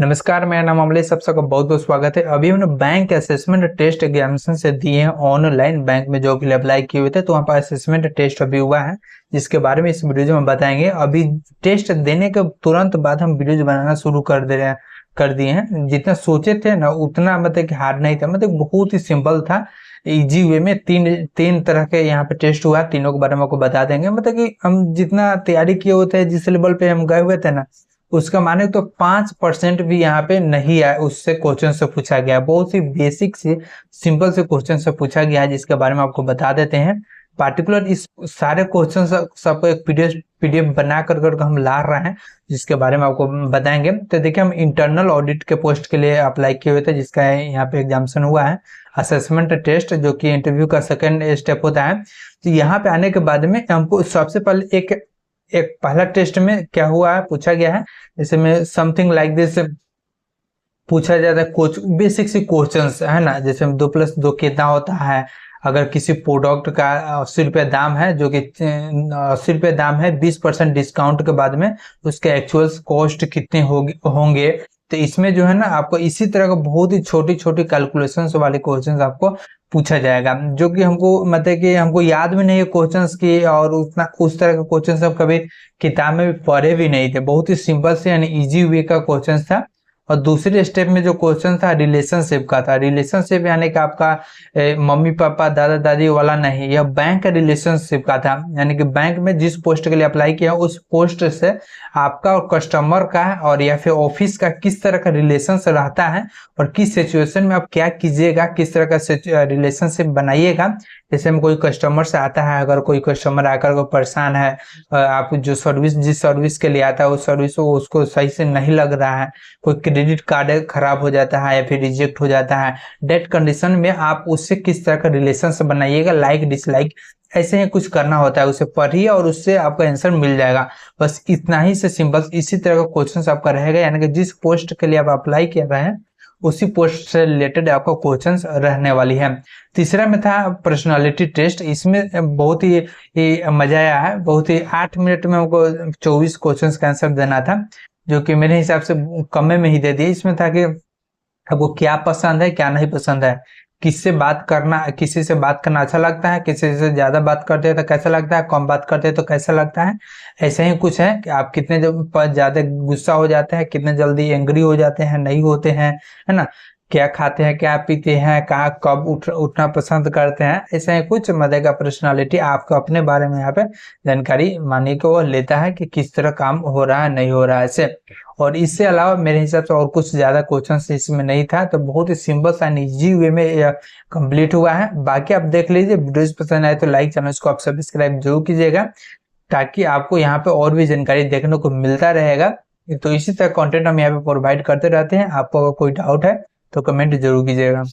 नमस्कार, मेरा नाम अमलेश। आप सबका बहुत बहुत स्वागत है। अभी हमने बैंक असेसमेंट टेस्ट एग्जामिनेशन से दिए हैं ऑनलाइन। बैंक में जो भी अप्लाई किए हुए थे तो वहाँ पर असेसमेंट टेस्ट अभी हुआ है, जिसके बारे में इस वीडियो में बताएंगे। अभी टेस्ट देने के तुरंत बाद हम वीडियो बनाना शुरू कर दिए हैं। जितना सोचे थे ना उतना मतलब कि हार्ड नहीं था, मतलब बहुत ही सिंपल था। इजी वे में तीन तरह के यहाँ पे टेस्ट हुआ, तीनों के बारे में आपको बता देंगे। मतलब कि हम जितना तैयारी किए हुए थे, जिस लेवल पे हम गए हुए थे ना, उसका माने तो 5% भी यहाँ पे नहीं आया। उससे क्वेश्चन से पूछा गया, बहुत ही बेसिक से सिंपल से क्वेश्चन से पूछा गया है, जिसके बारे में आपको बता देते हैं। पार्टिकुलर इस सारे क्वेश्चन सबको एक पीडीएफ बना कर हम ला रहे हैं, जिसके बारे में आपको बताएंगे। तो देखिए, हम इंटरनल ऑडिट के पोस्ट के लिए अप्लाई किए हुए थे, जिसका यहाँ पे एग्जामिनेशन हुआ है असेसमेंट टेस्ट, जो कि इंटरव्यू का सेकंड स्टेप होता है। तो यहाँ पे आने के बाद में हमको सबसे पहले एक पहला टेस्ट में क्या हुआ है, पूछा गया है। जैसे में समथिंग लाइक दिस पूछा जाता है, बेसिक सी क्वेश्चंस है ना। जैसे 2+2 कितना होता है, अगर किसी प्रोडक्ट का 80 रुपये दाम है, जो कि 80 रुपये दाम है, 20% डिस्काउंट के बाद में उसके एक्चुअल कॉस्ट कितने होंगे। तो इसमें जो है ना, आपको इसी तरह का बहुत ही छोटी छोटी कैलकुलेशंस वाले क्वेश्चंस आपको पूछा जाएगा, जो कि हमको मतलब कि हमको याद भी नहीं है क्वेश्चंस की, और उतना उस तरह का क्वेश्चंस हम कभी किताब में भी पढ़े भी नहीं थे। बहुत ही सिंपल से यानी इजी वे का क्वेश्चन था। और दूसरे स्टेप में जो क्वेश्चन था रिलेशनशिप का था। रिलेशनशिप यानी कि आपका मम्मी पापा दादा दादी वाला नहीं, यह बैंक का रिलेशनशिप का था। यानी कि बैंक में जिस पोस्ट के लिए अप्लाई किया उस पोस्ट से आपका और कस्टमर का और या फिर ऑफिस का किस तरह का रिलेशन रहता है, और किस सिचुएशन में आप क्या कीजिएगा, किस तरह का रिलेशनशिप बनाइएगा। जैसे में कोई कस्टमर से आता है, अगर कोई कस्टमर आकर को परेशान है, आप जो जिस सर्विस के लिए आता है उस सर्विस को उसको सही से नहीं लग रहा है, कोई क्रेडिट कार्ड खराब हो जाता है या फिर रिजेक्ट हो जाता है, डेट कंडीशन में आप उससे किस तरह का रिलेशन से बनाइएगा, लाइक डिसलाइक ऐसे ही कुछ करना होता है। उसे पढ़िए और उससे आपका आंसर मिल जाएगा। बस इतना ही से सिंपल इसी तरह का क्वेश्चन आपका रहेगा। यानी कि जिस पोस्ट के लिए आप अप्लाई कर रहे हैं उसी पोस्ट से रिलेटेड आपका क्वेश्चन रहने वाली है। तीसरा में था पर्सनालिटी टेस्ट। इसमें बहुत ही मजा आया है। बहुत ही 8 मिनट में हमको 24 क्वेश्चन का आंसर देना था, जो कि मेरे हिसाब से कम में ही दे दिया। इसमें था कि आपको क्या पसंद है, क्या नहीं पसंद है, किसी से बात करना अच्छा लगता है, किसी से ज्यादा बात करते हैं तो कैसा लगता है, कम बात करते हैं तो कैसा लगता है। ऐसे ही कुछ है कि आप कितने ज्यादा गुस्सा हो जाते हैं, कितने जल्दी एंग्री हो जाते हैं, नहीं होते हैं, है ना। क्या खाते हैं, क्या पीते हैं, कहाँ कब उठना पसंद करते हैं। ऐसे ही कुछ मतलब का पर्सनालिटी आपको अपने बारे में यहाँ पे जानकारी मानी को लेता है कि किस तरह काम हो रहा है, नहीं हो रहा है ऐसे। और इससे अलावा मेरे हिसाब से और कुछ ज्यादा क्वेश्चन इसमें नहीं था। तो बहुत ही सिंपल सा इजी वे में कंप्लीट हुआ है। बाकी आप देख लीजिए। वीडियोस पसंद आए तो लाइक, चैनल को आप सब्सक्राइब जरूर कीजिएगा, ताकि आपको यहाँ पे और भी जानकारी देखने को मिलता रहेगा। तो इसी तरह कंटेंट हम यहाँ पे प्रोवाइड करते रहते हैं। आपको अगर कोई डाउट है तो कमेंट जरूर कीजिएगा।